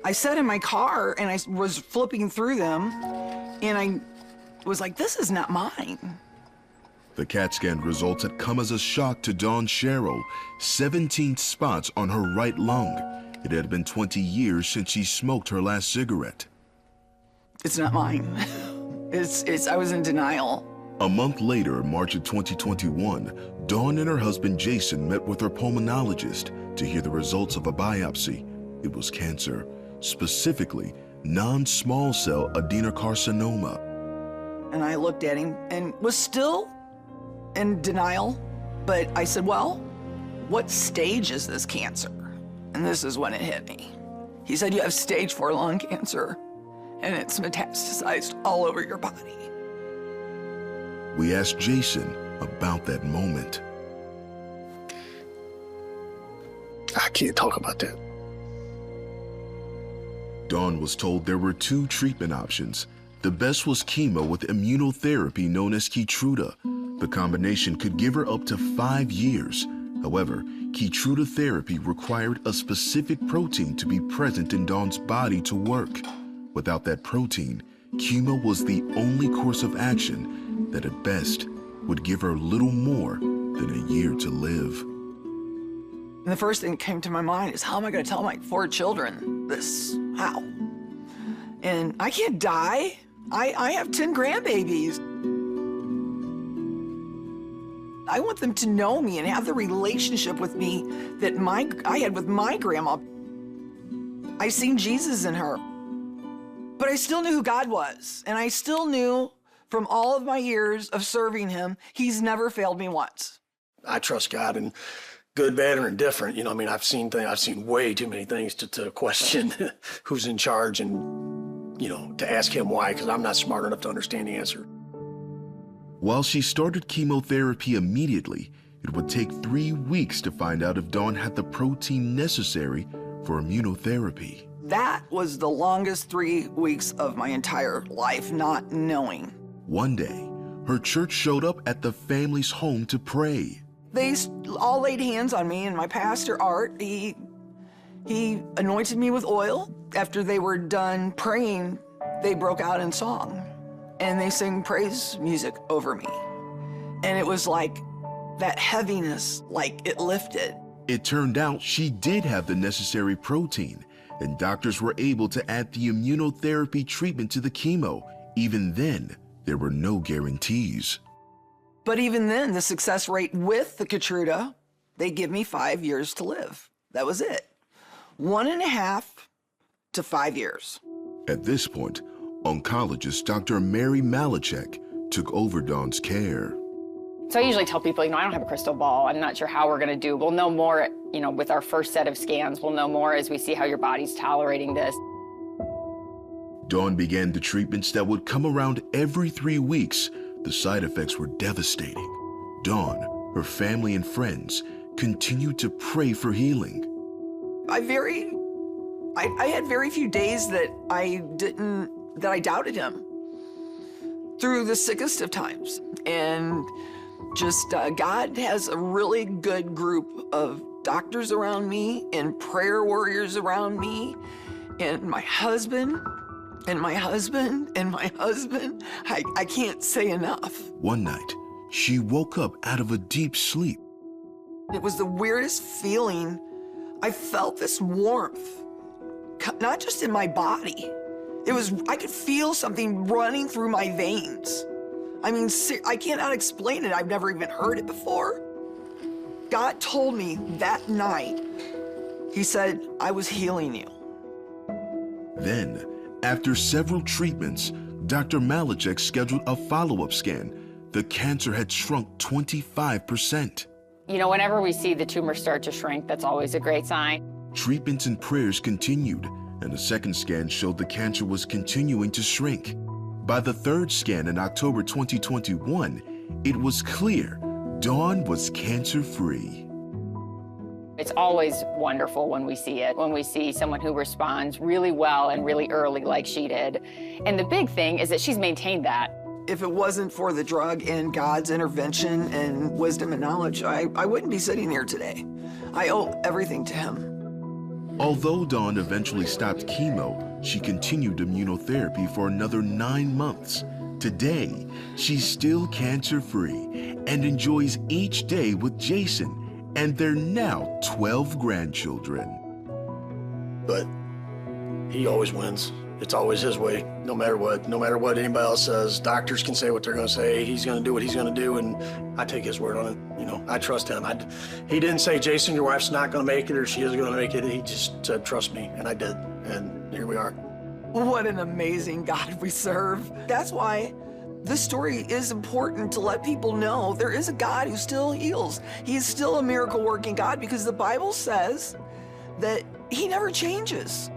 I sat in my car and I was flipping through them, and I was like, this is not mine. The CAT scan results had come as a shock to Dawn Sherrill. 17 spots on her right lung. It had been 20 years since she smoked her last cigarette. It's not mine. I was in denial. A month later, in March of 2021, Dawn and her husband Jason met with her pulmonologist to hear the results of a biopsy. It was cancer, specifically non-small cell adenocarcinoma. And I looked at him and was still in denial, but I said, well, what stage is this cancer? And this is when it hit me. He said, you have stage 4 lung cancer, and it's metastasized all over your body. We asked Jason about that moment. I can't talk about that. Dawn was told there were 2 treatment options. The best was chemo with immunotherapy known as Keytruda. The combination could give her up to 5 years. However, Keytruda therapy required a specific protein to be present in Dawn's body to work. Without that protein, chemo was the only course of action that at best would give her little more than a year to live. And the first thing that came to my mind is, how am I going to tell my 4 children this? How? And I can't die. I have 10 grandbabies. I want them to know me and have the relationship with me that I had with my grandma. I seen Jesus in her. But I still knew who God was. And I still knew from all of my years of serving him, he's never failed me once. I trust God, and good, bad, or indifferent. You know, I mean, I've seen way too many things to question who's in charge and, you know, to ask him why, because I'm not smart enough to understand the answer. While she started chemotherapy immediately, it would take 3 weeks to find out if Dawn had the protein necessary for immunotherapy. That was the longest 3 weeks of my entire life, not knowing. One day, her church showed up at the family's home to pray. They all laid hands on me, and my pastor, Art, he anointed me with oil. After they were done praying, they broke out in song, and they sang praise music over me. And it was like that heaviness, like it lifted. It turned out she did have the necessary protein, and doctors were able to add the immunotherapy treatment to the chemo. Even then, there were no guarantees. But even then, the success rate with the Keytruda, they give me 5 years to live. That was it. 1.5 to 5 years. At this point, oncologist Dr. Mary Malachek took over Dawn's care. So I usually tell people, I don't have a crystal ball. I'm not sure how we're going to do. We'll know more, with our first set of scans. We'll know more as we see how your body's tolerating this. Dawn began the treatments that would come around every 3 weeks. The side effects were devastating. Dawn, her family and friends continued to pray for healing. I had very few days that I doubted him through the sickest of times. And just God has a really good group of doctors around me and prayer warriors around me, and my husband, and my husband, and my husband. I can't say enough. One night, she woke up out of a deep sleep. It was the weirdest feeling. I felt this warmth, not just in my body. I could feel something running through my veins. I mean, I cannot explain it. I've never even heard it before. God told me that night, he said, I was healing you. Then, after several treatments, Dr. Malachek scheduled a follow-up scan. The cancer had shrunk 25%. Whenever we see the tumor start to shrink, that's always a great sign. Treatments and prayers continued, and a second scan showed the cancer was continuing to shrink. By the third scan in October 2021, it was clear Dawn was cancer-free. It's always wonderful when we see it, when we see someone who responds really well and really early like she did. And the big thing is that she's maintained that. If it wasn't for the drug and God's intervention and wisdom and knowledge, I wouldn't be sitting here today. I owe everything to him. Although Dawn eventually stopped chemo, she continued immunotherapy for another 9 months. Today, she's still cancer-free and enjoys each day with Jason and their now 12 grandchildren. But he always wins. It's always his way, no matter what. No matter what anybody else says. Doctors can say what they're going to say. He's going to do what he's going to do, and I take his word on it. You know, I trust him. He didn't say, Jason, your wife's not going to make it or she is going to make it. He just said, trust me, and I did. And here we are. What an amazing God we serve. That's why this story is important to let people know there is a God who still heals. He is still a miracle-working God because the Bible says that he never changes.